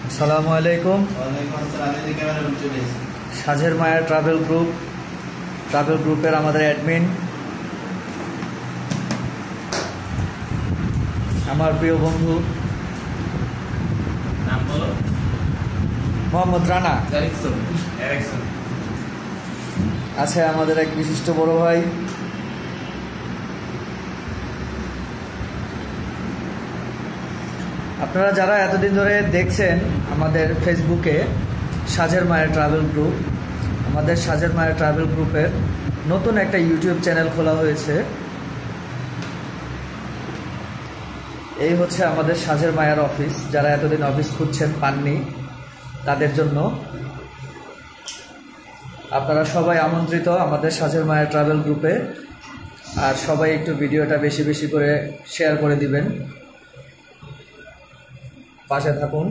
আসসালামু আলাইকুম। সাজের মায়া ট্রাভেল গ্রুপের আমাদের অ্যাডমিন, আমার প্রিয় বন্ধু নাম বলো। মোহাম্মদ রানা আছে, আমাদের এক বিশিষ্ট বড় ভাই। আপনারা যারা এতদিন ধরে দেখছেন আমাদের ফেসবুকে সাজের মায়া ট্রাভেল গ্রুপ, আমাদের সাজের মায়া ট্রাভেল গ্রুপের নতুন একটা ইউটিউব চ্যানেল খোলা হয়েছে। এই হচ্ছে আমাদের সাজের মায়ার অফিস। যারা এতদিন অফিস খুঁজছেন পাননি, তাদের জন্য আপনারা সবাই আমন্ত্রিত আমাদের সাজের মায়া ট্রাভেল গ্রুপে। আর সবাই একটু ভিডিওটা বেশি বেশি করে শেয়ার করে দিবেন, পাশে থাকুন।